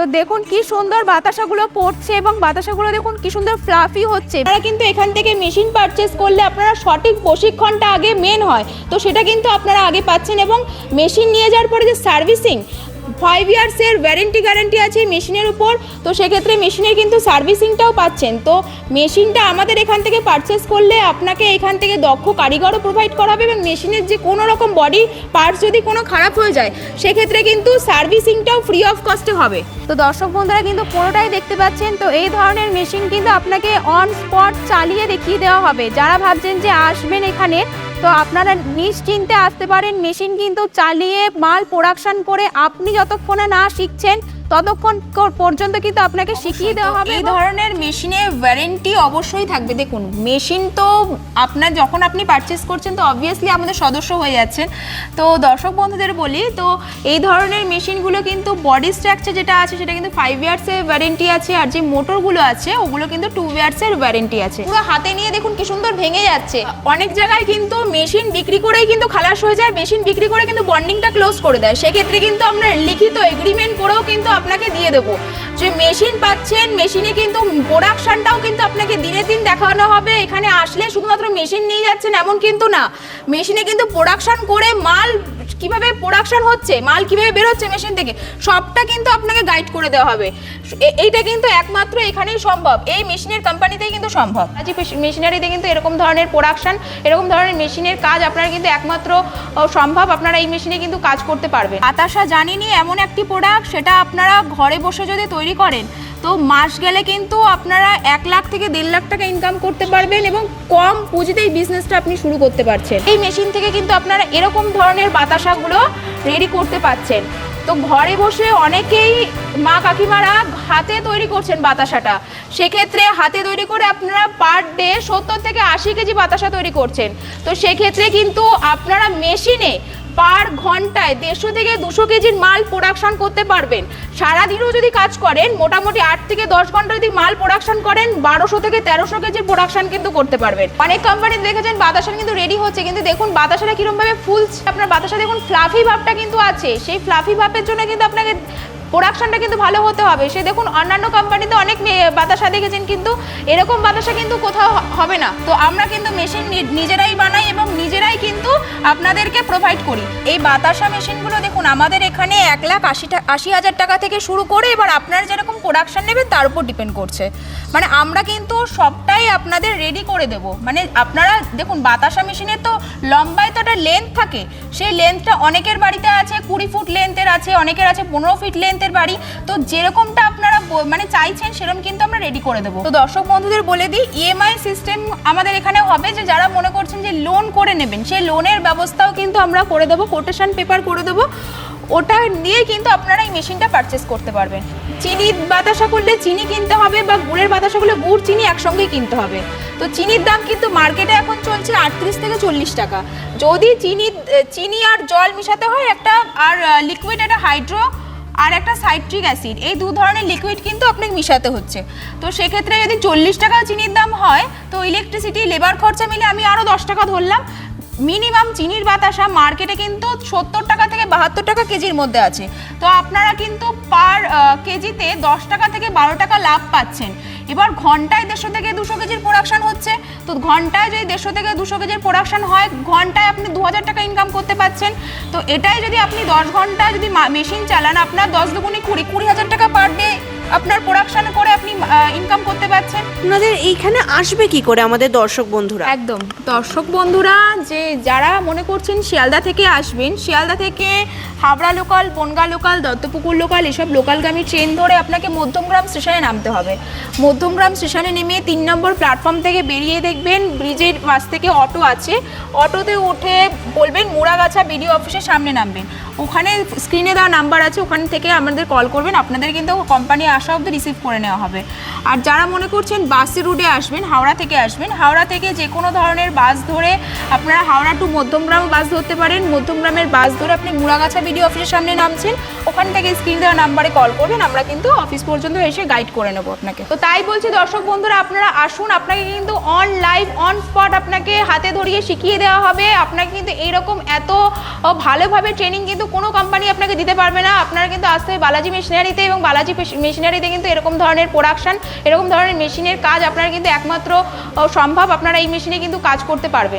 তো দেখুন কি সুন্দর বাতাসাগুলো পড়ছে এবং বাতাসাগুলো দেখুন কি সুন্দর ফ্লাফি হচ্ছে। আপনারা কিন্তু এখান থেকে মেশিন পারচেস করলে আপনারা সঠিক প্রশিক্ষণটা আগে মেন হয়, তো সেটা কিন্তু আপনারা আগে পাচ্ছেন। এবং মেশিন নিয়ে যাওয়ার পরে যে সার্ভিসিং 5 ইয়ার্সের গ্যারেন্টি আছে মেশিনের উপর, তো সেক্ষেত্রে মেশিনের কিন্তু সার্ভিসিংটাও পাচ্ছেন। তো মেশিনটা আমাদের এখান থেকে পারচেস করলে আপনাকে এখান থেকে দক্ষ কারিগরও প্রোভাইড করা হবে এবং মেশিনের যে কোনো রকম বডি পার্টস যদি কোনো খারাপ হয়ে যায় সেক্ষেত্রে কিন্তু সার্ভিসিংটাও ফ্রি অফ কস্টে হবে। তো দর্শক বন্ধুরা কিন্তু পুরোটাই দেখতে পাচ্ছেন। তো এই ধরনের মেশিন কিন্তু আপনাকে অন স্পট চালিয়ে দেখিয়ে দেওয়া হবে। যারা ভাবছেন যে আসবেন এখানে, তো আপনারা নিশ্চিন্তে আসতে পারেন। মেশিন কিন্তু চালিয়ে মাল প্রোডাকশন করে আপনি যতক্ষণে না শিখছেন ততক্ষণ পর্যন্ত কিন্তু আপনাকে শিখিয়ে দেওয়া হবে। এই ধরনের মেশিনে ওয়ারেন্টি অবশ্যই থাকবে। দেখুন মেশিন তো আপনার যখন আপনি পারচেস করছেন তো অবভিয়াসলি আমাদের সদস্য হয়ে যাচ্ছেন। তো দর্শক বন্ধুদের বলি, তো এই ধরনের মেশিনগুলো কিন্তু বডি স্ট্রাকচার যেটা আছে সেটা কিন্তু 5 ইয়ার্সের ওয়ারেন্টি আছে, আর যে মোটরগুলো আছে ওগুলো কিন্তু 2 ইয়ার্সের ওয়ারেন্টি আছে। পুরো হাতে নিয়ে দেখুন কি সুন্দর ভেঙে যাচ্ছে। অনেক জায়গায় কিন্তু মেশিন বিক্রি করেই কিন্তু খালাস হয়ে যায়, মেশিন বিক্রি করে কিন্তু বন্ডিংটা ক্লোজ করে দেয়। সেক্ষেত্রে কিন্তু আমরা লিখিত এগ্রিমেন্ট করেও কিন্তু আপনাকে দিয়ে দেবো যে মেশিন পাচ্ছেন, মেশিনে কিন্তু প্রোডাকশনটাও কিন্তু আপনাকে দিনে দিন দেখানো হবে। এখানে আসলে শুধুমাত্র মেশিন নিয়ে যাচ্ছেন এমন কিন্তু না, মেশিনে কিন্তু প্রোডাকশন করে মাল কিভাবে প্রোডাকশন হচ্ছে, মাল কিভাবে বের হচ্ছে মেশিন থেকে, সবটা কিন্তু আপনাকে গাইড করে দেওয়া হবে। এইটা কিন্তু একমাত্র এখানেই সম্ভব, এই মেশিনের কোম্পানিতেই কিন্তু সম্ভব। আজি মেশিনারিতে কিন্তু এরকম ধরনের প্রোডাকশন, এরকম ধরনের মেশিনের কাজ আপনারা কিন্তু একমাত্র সম্ভব, আপনারা এই মেশিনে কিন্তু কাজ করতে পারবেন। বাতাসা জানিনি এমন একটি প্রোডাক্ট, সেটা আপনারা ঘরে বসে যদি তৈরি করেন তো মাস গেলে কিন্তু আপনারা 1 লাখ থেকে 1.5 লাখ টাকা ইনকাম করতে পারবেন এবং কম পুঁজিতেই বিজনেসটা আপনি শুরু করতে পারছেন। এই মেশিন থেকে কিন্তু আপনারা এরকম ধরনের বাতাসাগুলো রেডি করতে পারছেন। তো ঘরে বসে অনেকেই মা কাকিমারা হাতে তৈরি করছেন বাতাসাটা, সেক্ষেত্রে হাতে তৈরি করে আপনারা পার ডে 70 থেকে 80 কেজি বাতাসা তৈরি করছেন। তো সেক্ষেত্রে কিন্তু আপনারা মেশিনে পার ঘন্টায় 150 থেকে 200 কেজির মাল প্রোডাকশন করতে পারবেন। সারাদিনও যদি কাজ করেন, মোটামুটি 8 থেকে 10 ঘন্টা যদি মাল প্রোডাকশন করেন, 1200 থেকে 1300 কেজির প্রোডাকশন কিন্তু করতে পারবেন। অনেক কোম্পানি দেখেছেন বাতাসা কিন্তু রেডি হচ্ছে, কিন্তু দেখুন বাতাসাটা কিরকম ভাবে ফুলছে। আপনার বাতাসা দেখুন ফ্লাফি ভাবটা কিন্তু আছে, সেই ফ্লাফি ভাবের জন্য কিন্তু আপনাকে প্রোডাকশনটা কিন্তু ভালো হতে হবে। সে দেখুন অন্যান্য কোম্পানিতে অনেক বাতাসা দেখেছেন, কিন্তু এরকম বাতাসা কিন্তু কোথাও হবে না। তো আমরা কিন্তু মেশিন নিজেরাই বানাই এবং নিজেরাই কিন্তু আপনাদেরকে প্রোভাইড করি। এই বাতাসা মেশিনগুলো দেখুন আমাদের এখানে 1,80,000 টাকা থেকে শুরু করে এবার আপনারা যেরকম প্রোডাকশন নেবেন তার উপর ডিপেন্ড করছে। মানে আমরা কিন্তু সবটাই আপনাদের রেডি করে দেব। মানে আপনারা দেখুন বাতাসা মেশিনের তো লম্বায় তো একটা লেন্থ থাকে, সেই লেন্থটা অনেকের বাড়িতে আছে 20 ফুট লেন্থের আছে, অনেকের আছে 15 ফিট লেন্থের বাড়ি। তো যেরকমটা আপনারা মানে চাইছেন সেরকম কিন্তু আমরা রেডি করে দেবো। তো দর্শক বন্ধুদের বলে দিই, ইএমআই সিস্টেম আমাদের এখানে হবে, যে যারা মনে করছেন যে লোন করে নেবেন সেই লোনের ব্যবস্থাও কিন্তু আমরা করে দেবো, কোটেশন পেপার করে দেবো, ওটা দিয়ে কিন্তু আপনারা এই মেশিনটা পারচেস করতে পারবেন। চিনি বাতাসা করলে চিনি কিনতে হবে, বা গুড়ের বাতাসা করলে গুড় চিনি একসঙ্গেই কিনতে হবে। তো চিনির দাম কিন্তু মার্কেটে এখন চলছে 38 থেকে 40 টাকা। যদি চিনি আর জল মিশাতে হয় একটা, আর লিকুইড একটা হাইড্রো আর একটা সাইট্রিক অ্যাসিড, এই 2 ধরনের লিকুইড কিন্তু আপনাকে মিশাতে হচ্ছে। তো সেক্ষেত্রে যদি 40 টাকা চিনির দাম হয়, তো ইলেকট্রিসিটি লেবার খরচা মিলে আমি আরও 10 টাকা ধরলাম। মিনিমাম চিনির বাতাসা মার্কেটে কিন্তু 70 টাকা থেকে 72 টাকা কেজির মধ্যে আছে। তো আপনারা কিন্তু পার কেজিতে 10 টাকা থেকে 12 টাকা লাভ পাচ্ছেন। এবার ঘন্টায় 150 থেকে 200 কেজির প্রোডাকশন হচ্ছে, তো ঘন্টায় যদি 150 থেকে 200 কেজির প্রোডাকশন হয়, ঘন্টায় আপনি 2000 টাকা ইনকাম করতে পারছেন। তো এটাই যদি আপনি 10 ঘন্টা যদি মেশিন চালান, আপনার 10 দুগুণে 20,000 টাকা পার ডে আপনার প্রোডাকশন করে আপনি ইনকাম করতে পারছেন। আপনাদের এইখানে আসবে কি করে আমাদের দর্শক বন্ধুরা? একদম দর্শক বন্ধুরা যে যারা মনে করছেন শিয়ালদা থেকে আসবেন, শিয়ালদা থেকে Habra local, Bongaon local, Duttapukur local, এসব লোকালগামী ট্রেন ধরে আপনাকে মধ্যমগ্রাম স্টেশনে নামতে হবে। মধ্যমগ্রাম স্টেশনে নেমে 3 নম্বর প্ল্যাটফর্ম থেকে বেরিয়ে দেখবেন ব্রিজের পাশ থেকে অটো আছে, অটোতে উঠে বলবেন মুড়াগাছা বিডিও অফিসের সামনে নামবেন। ওখানে স্ক্রিনে দেওয়া নাম্বার আছে, ওখান থেকে আমাদের কল করবেন। আপনাদের কিন্তু কোম্পানি বাসা অবধি রিসিভ করে নেওয়া হবে। আর যারা মনে করছেন বাসে রুটে আসবেন, হাওড়া থেকে আসবেন, হাওড়া থেকে যে কোনো ধরনের বাস ধরে আপনারা হাওড়া টু মধ্যমগ্রাম বাস ধরতে পারেন। মধ্যমগ্রামের বাস ধরে আপনি মুড়াগাছা বিডিও অফিসের সামনে নামছেন, ওখান থেকে স্ক্রিন দেওয়া নাম্বারে কল করবেন, আমরা কিন্তু অফিস পর্যন্ত এসে গাইড করে নেবো আপনাকে। তো তাই বলছি দর্শক বন্ধুরা, আপনারা আসুন, আপনাকে কিন্তু অন লাইভ অন স্পট আপনাকে হাতে ধরিয়ে শিখিয়ে দেওয়া হবে। আপনাকে কিন্তু এইরকম এত ভালোভাবে ট্রেনিং কিন্তু কোনো কোম্পানি আপনাকে দিতে পারবে না। আপনারা কিন্তু আসতে হবে বালাজি মেশিনারিতে, এবং বালাজি মেশিনারিতে কিন্তু এরকম ধরনের প্রোডাকশন, এরকম ধরনের মেশিনের কাজ আপনারা কিন্তু একমাত্র সম্ভব, আপনারা এই মেশিনে কিন্তু কাজ করতে পারবেন।